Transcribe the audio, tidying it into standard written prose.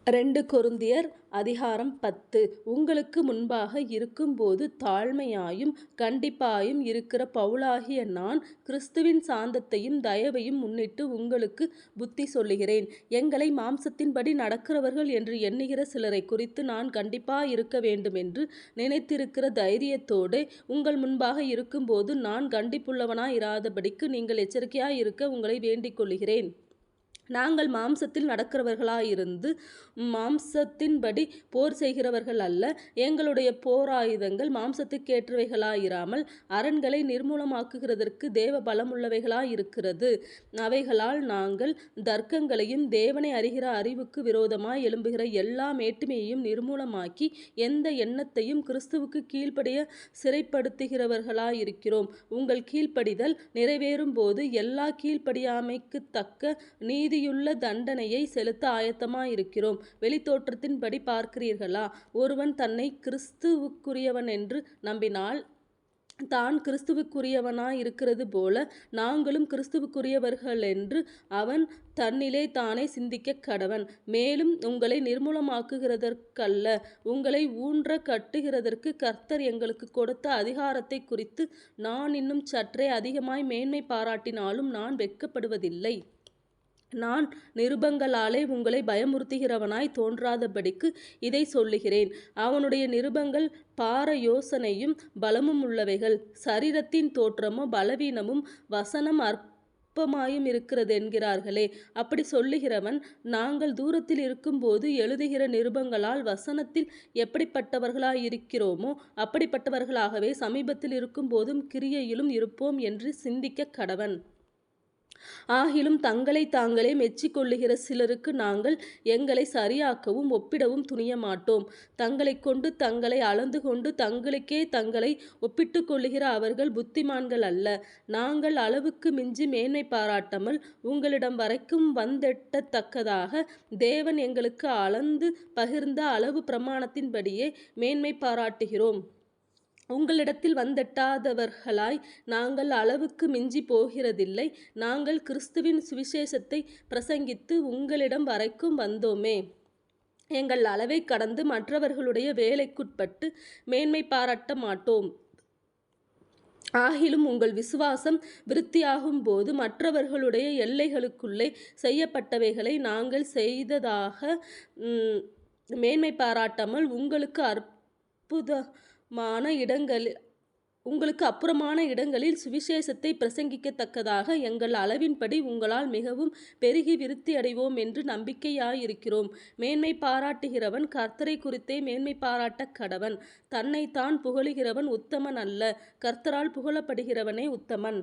2 கொரிந்தியர் அதிகாரம் 10. உங்களுக்கு முன்பாக இருக்கும்போது தாழ்மையாயும் கண்டிப்பாயும் இருக்கிற பவுலாகிய நான் கிறிஸ்துவின் சாந்தத்தையும் தயவையும் முன்னிட்டு உங்களுக்கு புத்தி சொல்லுகிறேன். எங்களை மாம்சத்தின்படி நடக்கிறவர்கள் என்று எண்ணுகிற சிலரை குறித்து நான் கண்டிப்பாயிருக்க வேண்டுமென்று நினைத்திருக்கிற தைரியத்தோடே உங்கள் முன்பாக இருக்கும்போது நான் கண்டிப்புள்ளவனாயிராதபடிக்கு நீங்கள் எச்சரிக்கையாயிருக்க உங்களை வேண்டிக் கொள்ளுகிறேன். நாங்கள் மாம்சத்தில் நடக்கிறவர்களாயிருந்து மாம்சத்தின்படி போர் செய்கிறவர்கள் அல்ல. எங்களுடைய போராயுதங்கள் மாம்சத்துக்கேற்றவைகளாயிராமல் அரண்களை நிர்மூலமாக்குகிறதற்கு தேவ பலமுள்ளவைகளாயிருக்கிறது. அவைகளால் நாங்கள் தர்க்கங்களையும் தேவனை அறிகிற அறிவுக்கு விரோதமாய் எழும்புகிற எல்லா மேட்டுமையையும் நிர்மூலமாக்கி எந்த எண்ணத்தையும் கிறிஸ்துவுக்கு கீழ்ப்படிய சிறைப்படுத்துகிறவர்களாயிருக்கிறோம். உங்கள் கீழ்ப்படிதல் நிறைவேறும்போது எல்லா கீழ்ப்படியாமைக்குத் தக்க நீதியுள்ள தண்டனையை செலுத்த ஆயத்தமாயிருக்கிறோம். வெளித்தோற்றத்தின்படி பார்க்கிறீர்களா? ஒருவன் தன்னை கிறிஸ்துவுக்குரியவனென்று நம்பினால் தான் கிறிஸ்துவுக்குரியவனாயிருக்கிறது போல நாங்களும் கிறிஸ்துவுக்குரியவர்களென்று அவன் தன்னிலே தானே சிந்திக்கக் கடவன். மேலும் உங்களை நிர்மூலமாக்குகிறதற்கல்ல, உங்களை ஊன்ற கட்டுகிறதற்கு கர்த்தர் எங்களுக்கு கொடுத்த அதிகாரத்தைக் குறித்து நான் இன்னும் சற்றே அதிகமாய் மேன்மை பாராட்டினாலும் நான் வெட்கப்படுவதில்லை. நான் நிருபங்களாலே உங்களை பயமுறுத்துகிறவனாய் தோன்றாதபடிக்கு இதை சொல்லுகிறேன். அவனுடைய நிருபங்கள் பாரயோசனையும் பலமும் உள்ளவைகள், சரீரத்தின் தோற்றமோ பலவீனமும் வசனம் அற்பமாயும் இருக்கிறதென்கிறார்களே. அப்படி சொல்லுகிறவன் நாங்கள் தூரத்தில் இருக்கும்போது எழுதுகிற நிருபங்களால் வசனத்தில் எப்படிப்பட்டவர்களாயிருக்கிறோமோ அப்படிப்பட்டவர்களாகவே சமீபத்தில் இருக்கும்போதும் கிரியையிலும் இருப்போம் என்று சிந்திக்க கடவன். ஆகிலும் தங்களை தாங்களே மெச்சிக்கொள்ளுகிற சிலருக்கு நாங்கள் எங்களை சரியாக்கவும் ஒப்பிடவும் துணிய மாட்டோம். தங்களைக் கொண்டு தங்களை அளந்து கொண்டு தங்களுக்கே தங்களை ஒப்பிட்டுக் கொள்ளுகிற அவர்கள் புத்திமான்கள் அல்ல. நாங்கள் அளவுக்கு மிஞ்சி மேன்மை பாராட்டாமல் உங்களிடம் வரைக்கும் வந்தெட்டத்தக்கதாக தேவன் எங்களுக்கு அளந்து பகிர்ந்த அளவு பிரமாணத்தின்படியே மேன்மை பாராட்டுகிறோம். உங்களிடத்தில் வந்தெட்டாதவர்களாய் நாங்கள் அளவுக்கு மிஞ்சி போகிறதில்லை. நாங்கள் கிறிஸ்துவின் சுவிசேஷத்தை பிரசங்கித்து உங்களிடம் வரைக்கும் வந்தோமே. எங்கள் அளவை கடந்து மற்றவர்களுடைய வேலைக்குட்பட்டு மேன்மை பாராட்ட மாட்டோம். ஆகிலும் உங்கள் விசுவாசம் விருத்தியாகும்போது மற்றவர்களுடைய எல்லைகளுக்குள்ளே செய்யப்பட்டவைகளை நாங்கள் செய்ததாக மேன்மை பாராட்டாமல் உங்களுக்கு அப்புறமான இடங்களில் சுவிசேஷத்தை பிரசங்கிக்கத்தக்கதாக எங்கள் அளவின்படி உங்களால் மிகவும் பெருகி விருத்தி அடைவோம் என்று நம்பிக்கையாயிருக்கிறோம். மேன்மை பாராட்டுகிறவன் கர்த்தரை குறித்தே மேன்மை பாராட்டக் கடவன். தன்னைத்தான் புகழுகிறவன் உத்தமன் அல்ல, கர்த்தரால் புகழப்படுகிறவனே உத்தமன்.